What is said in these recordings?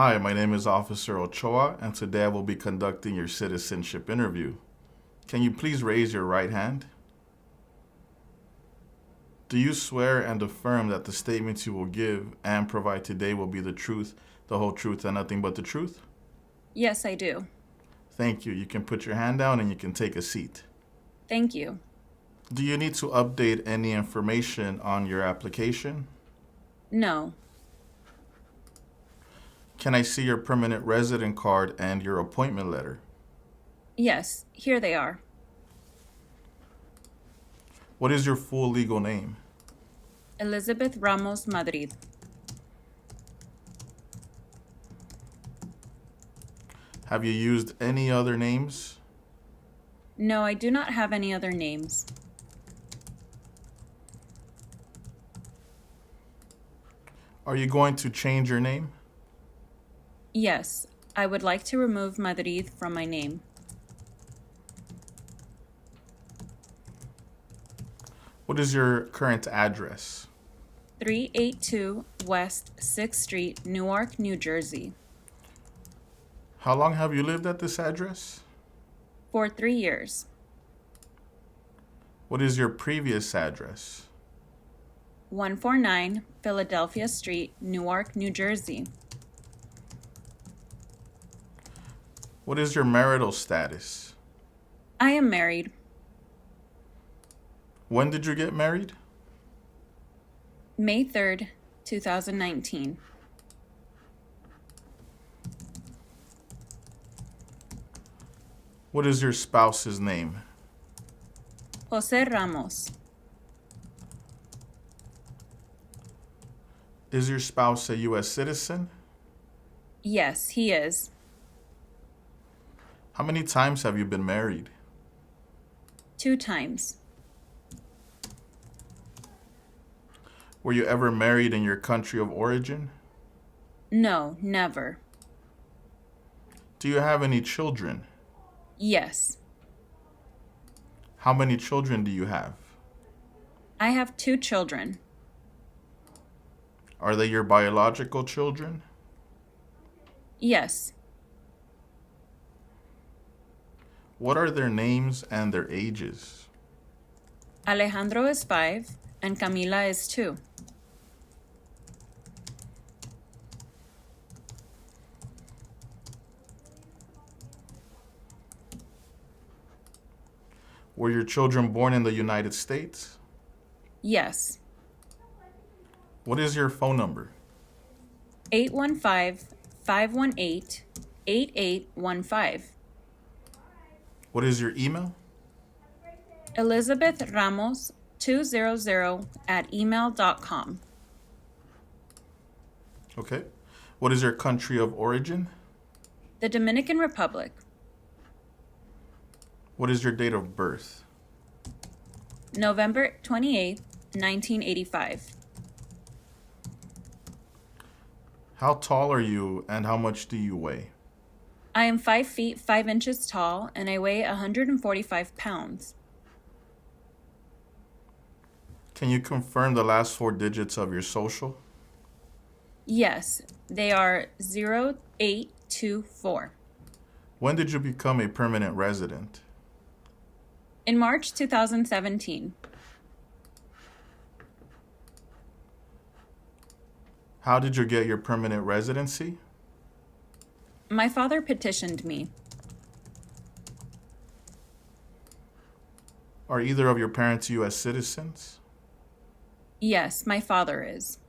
Hi, my name is Officer Ochoa, and today I will be conducting your citizenship interview. Can you please raise your right hand? Do you swear and affirm that the statements you will give and provide today will be the truth, the whole truth, and nothing but the truth? Yes, I do. Thank you. You can put your hand down and you can take a seat. Thank you. Do you need to update any information on your application? No. Can I see your permanent resident card and your appointment letter? Yes, here they are. What is your full legal name? Elizabeth Ramos Madrid. Have you used any other names? No, I do not have any other names. Are you going to change your name? Yes, I would like to remove Madrid from my name. What is your current address? 382 West 6th Street, Newark, New Jersey. How long have you lived at this address? For 3 years. What is your previous address? 149 Philadelphia Street, Newark, New Jersey. What is your marital status? I am married. When did you get married? May 3rd, 2019. What is your spouse's name? Jose Ramos. Is your spouse a U.S. citizen? Yes, he is. How many times have you been married? 2 times. Were you ever married in your country of origin? No, never. Do you have any children? Yes. How many children do you have? I have 2 children. Are they your biological children? Yes. What are their names and their ages? Alejandro is 5 and Camila is 2. Were your children born in the United States? Yes. What is your phone number? 815-518-8815. What is your email? Elizabeth Ramos 200@email.com. Okay. What is your country of origin? The Dominican Republic. What is your date of birth? November 28th, 1985. How tall are you and how much do you weigh? I am 5 feet 5 inches tall and I weigh 145 pounds. Can you confirm the last 4 digits of your social? Yes, they are 0824. When did you become a permanent resident? In March 2017. How did you get your permanent residency? My father petitioned me. Are either of your parents U.S. citizens? Yes, my father is.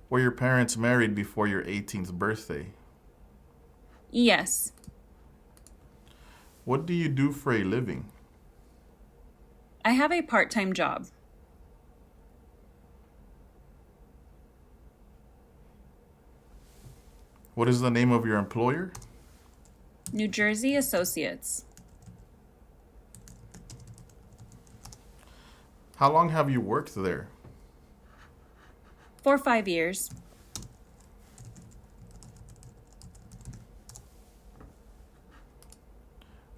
Were your parents married before your 18th birthday? Yes. What do you do for a living? I have a part-time job. What is the name of your employer? New Jersey Associates. How long have you worked there? For 5 years.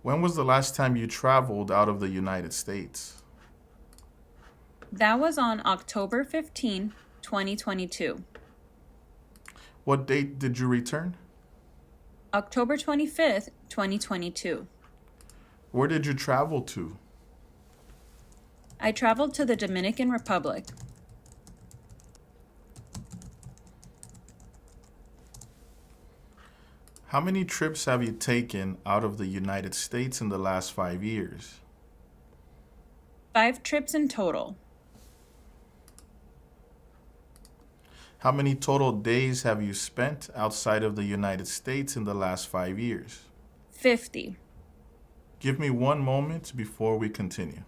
When was the last time you traveled out of the United States? That was on October 15, 2022. What date did you return? October 25th, 2022. Where did you travel to? I traveled to the Dominican Republic. How many trips have you taken out of the United States in the last 5 years? 5 trips in total. How many total days have you spent outside of the United States in the last 5 years? 50. Give me one moment before we continue.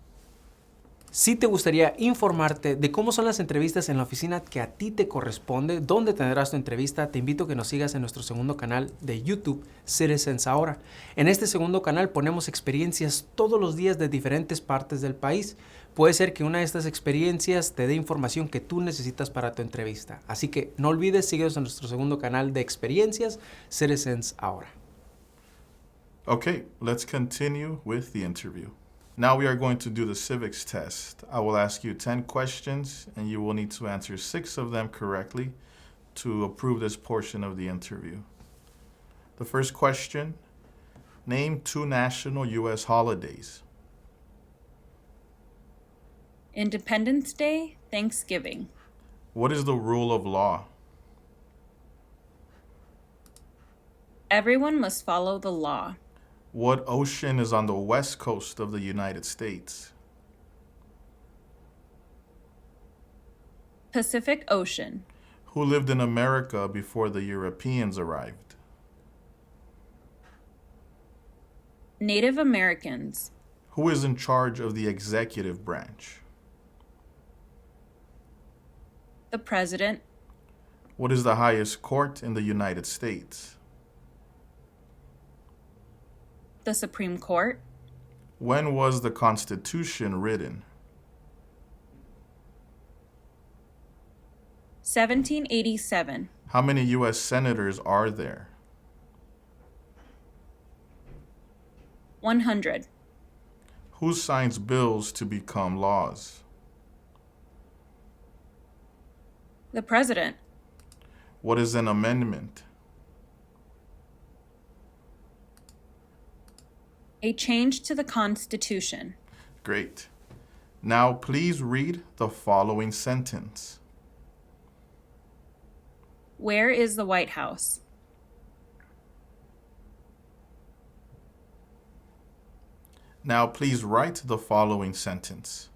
Si te gustaría informarte de cómo son las entrevistas en la oficina que a ti te corresponde, dónde tendrás tu entrevista, te invito a que nos sigas en nuestro segundo canal de YouTube, Citizens Ahora. En este segundo canal ponemos experiencias todos los días de diferentes partes del país. Puede ser que una de estas experiencias te dé información que tú necesitas para tu entrevista. Así que no olvides, síguenos en nuestro segundo canal de experiencias, Citizens Ahora. Okay, let's continue with the interview. Now we are going to do the civics test. I will ask you 10 questions and you will need to answer 6 of them correctly to approve this portion of the interview. The first question, name 2 national U.S. holidays. Independence Day, Thanksgiving. What is the rule of law? Everyone must follow the law. What ocean is on the west coast of the United States? Pacific Ocean. Who lived in America before the Europeans arrived? Native Americans. Who is in charge of the executive branch? The President. What is the highest court in the United States? The Supreme Court. When was the Constitution written? 1787. How many U.S. senators are there? 100. Who signs bills to become laws? The President. What is an amendment? A change to the Constitution. Great. Now please read the following sentence. Where is the White House? Now please write the following sentence.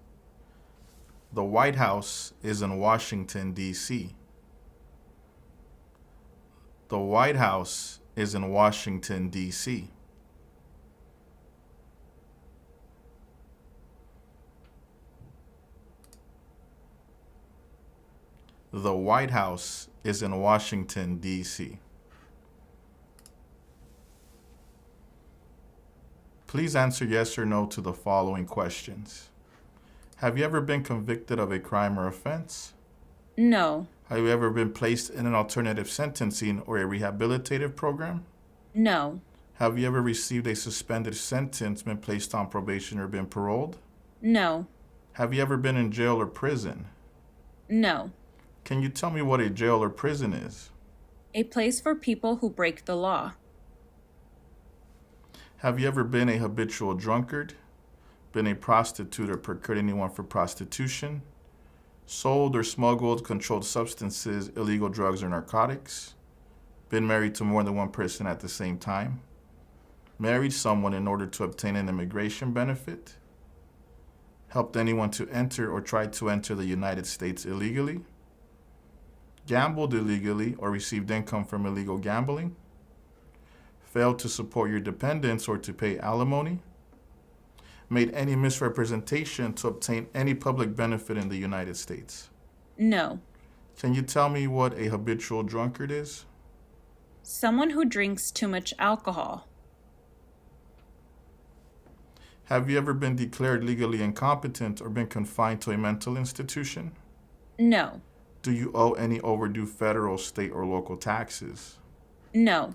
The White House is in Washington, D.C. The White House is in Washington, D.C. The White House is in Washington, D.C. Please answer yes or no to the following questions. Have you ever been convicted of a crime or offense? No. Have you ever been placed in an alternative sentencing or a rehabilitative program? No. Have you ever received a suspended sentence, been placed on probation, or been paroled? No. Have you ever been in jail or prison? No. Can you tell me what a jail or prison is? A place for people who break the law. Have you ever been a habitual drunkard, been a prostitute or procured anyone for prostitution, sold or smuggled controlled substances, illegal drugs, or narcotics, been married to more than one person at the same time, married someone in order to obtain an immigration benefit, helped anyone to enter or tried to enter the United States illegally, gambled illegally or received income from illegal gambling, failed to support your dependents or to pay alimony, made any misrepresentation to obtain any public benefit in the United States? No. Can you tell me what a habitual drunkard is? Someone who drinks too much alcohol. Have you ever been declared legally incompetent or been confined to a mental institution? No. Do you owe any overdue federal, state, or local taxes? No.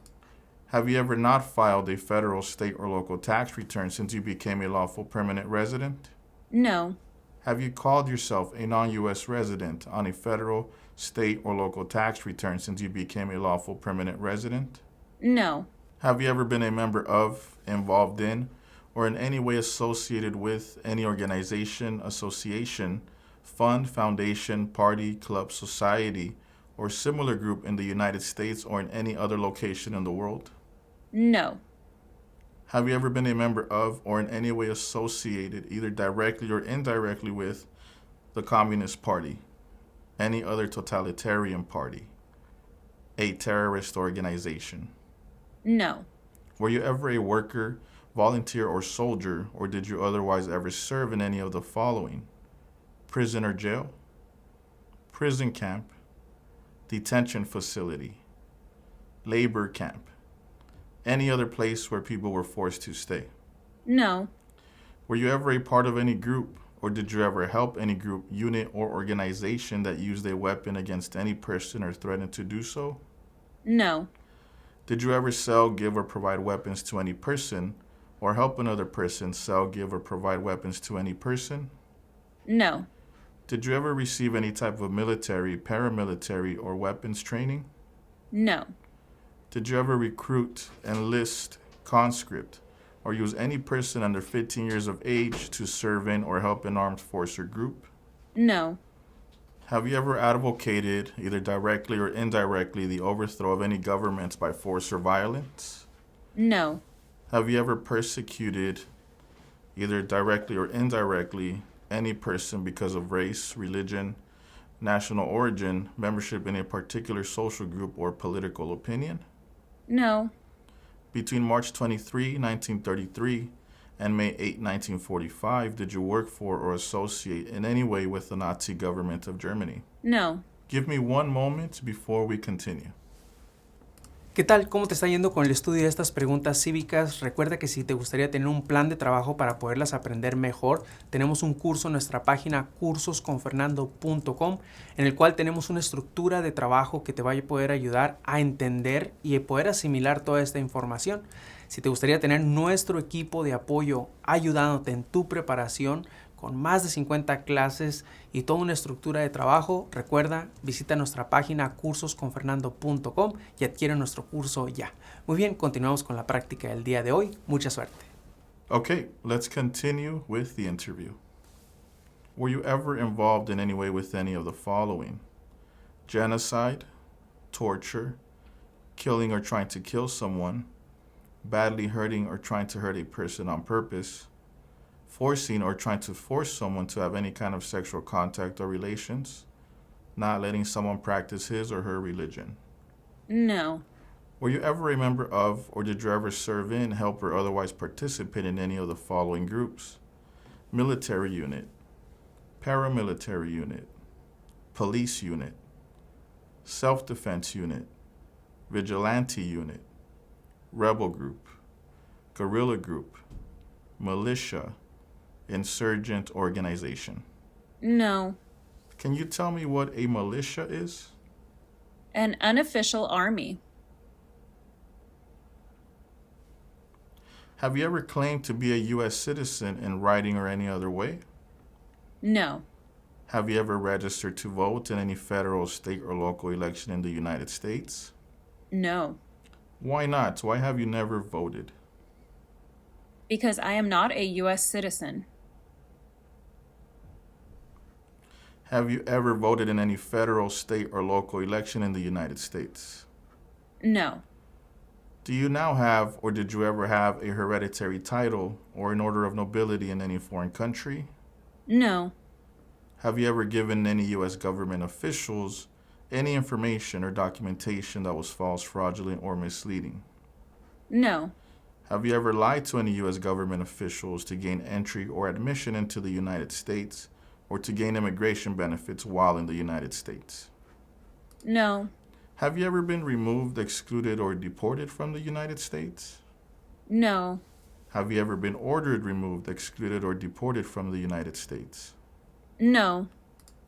Have you ever not filed a federal, state, or local tax return since you became a lawful permanent resident? No. Have you called yourself a non-U.S. resident on a federal, state, or local tax return since you became a lawful permanent resident? No. Have you ever been a member of, involved in, or in any way associated with any organization, association, fund, foundation, party, club, society, or similar group in the United States or in any other location in the world? No. Have you ever been a member of or in any way associated, either directly or indirectly, with the Communist Party, any other totalitarian party, a terrorist organization? No. Were you ever a worker, volunteer, or soldier, or did you otherwise ever serve in any of the following: prison or jail, prison camp, detention facility, labor camp, any other place where people were forced to stay? No. Were you ever a part of any group, or did you ever help any group, unit, or organization that used a weapon against any person or threatened to do so? No. Did you ever sell, give, or provide weapons to any person, or help another person sell, give, or provide weapons to any person? No. Did you ever receive any type of military, paramilitary, or weapons training? No. Did you ever recruit, enlist, conscript, or use any person under 15 years of age to serve in or help an armed force or group? No. Have you ever advocated, either directly or indirectly, the overthrow of any governments by force or violence? No. Have you ever persecuted, either directly or indirectly, any person because of race, religion, national origin, membership in a particular social group, or political opinion? No. Between March 23, 1933 and May 8, 1945, did you work for or associate in any way with the Nazi government of Germany? No. Give me one moment before we continue. ¿Qué tal? ¿Cómo te está yendo con el estudio de estas preguntas cívicas? Recuerda que si te gustaría tener un plan de trabajo para poderlas aprender mejor, tenemos un curso en nuestra página cursosconfernando.com en el cual tenemos una estructura de trabajo que te va a poder ayudar a entender y poder asimilar toda esta información. Si te gustaría tener nuestro equipo de apoyo ayudándote en tu preparación, con más de 50 clases y toda una estructura de trabajo, recuerda, visita nuestra página cursosconfernando.com y adquiere nuestro curso ya. Muy bien, continuamos con la práctica del día de hoy. Mucha suerte. Okay, let's continue with the interview. Were you ever involved in any way with any of the following: genocide, torture, killing or trying to kill someone, badly hurting or trying to hurt a person on purpose, forcing or trying to force someone to have any kind of sexual contact or relations, not letting someone practice his or her religion? No. Were you ever a member of, or did you ever serve in, help, or otherwise participate in any of the following groups: military unit, paramilitary unit, police unit, self-defense unit, vigilante unit, rebel group, guerrilla group, militia, insurgent organization? No. Can you tell me what a militia is? An unofficial army. Have you ever claimed to be a U.S. citizen in writing or any other way? No. Have you ever registered to vote in any federal, state, or local election in the United States? No. Why not? Why have you never voted? Because I am not a U.S. citizen. Have you ever voted in any federal, state, or local election in the United States? No. Do you now have, or did you ever have, a hereditary title or an order of nobility in any foreign country? No. Have you ever given any U.S. government officials any information or documentation that was false, fraudulent, or misleading? No. Have you ever lied to any U.S. government officials to gain entry or admission into the United States or to gain immigration benefits while in the United States? No. Have you ever been removed, excluded, or deported from the United States? No. Have you ever been ordered removed, excluded, or deported from the United States? No.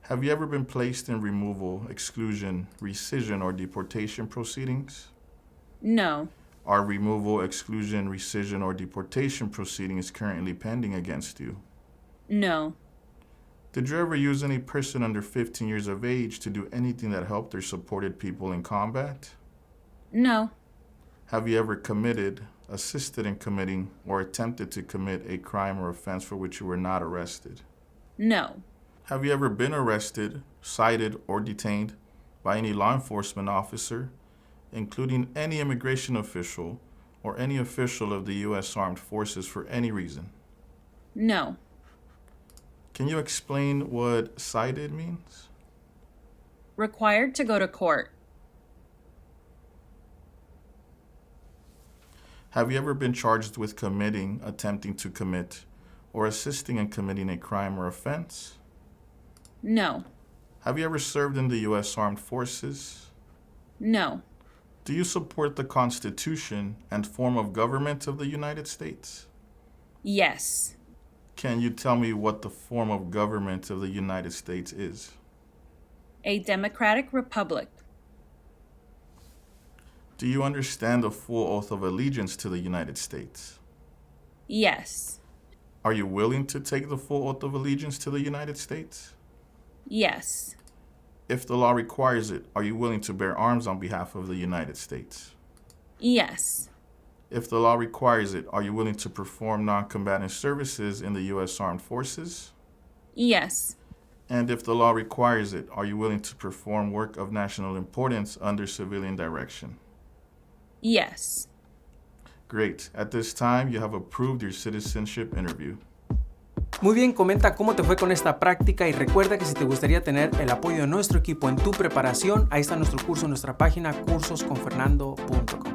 Have you ever been placed in removal, exclusion, rescission, or deportation proceedings? No. Are removal, exclusion, rescission, or deportation proceedings currently pending against you? No. Did you ever use any person under 15 years of age to do anything that helped or supported people in combat? No. Have you ever committed, assisted in committing, or attempted to commit a crime or offense for which you were not arrested? No. Have you ever been arrested, cited, or detained by any law enforcement officer, including any immigration official or any official of the U.S. Armed Forces for any reason? No. Can you explain what cited means? Required to go to court. Have you ever been charged with committing, attempting to commit, or assisting in committing a crime or offense? No. Have you ever served in the U.S. Armed Forces? No. Do you support the Constitution and form of government of the United States? Yes. Can you tell me what the form of government of the United States is? A democratic republic. Do you understand the full oath of allegiance to the United States? Yes. Are you willing to take the full oath of allegiance to the United States? Yes. If the law requires it, are you willing to bear arms on behalf of the United States? Yes. If the law requires it, are you willing to perform non-combatant services in the U.S. Armed Forces? Yes. And if the law requires it, are you willing to perform work of national importance under civilian direction? Yes. Great. At this time, you have approved your citizenship interview. Muy bien, comenta cómo te fue con esta práctica y recuerda que si te gustaría tener el apoyo de nuestro equipo en tu preparación, ahí está nuestro curso en nuestra página cursosconfernando.com.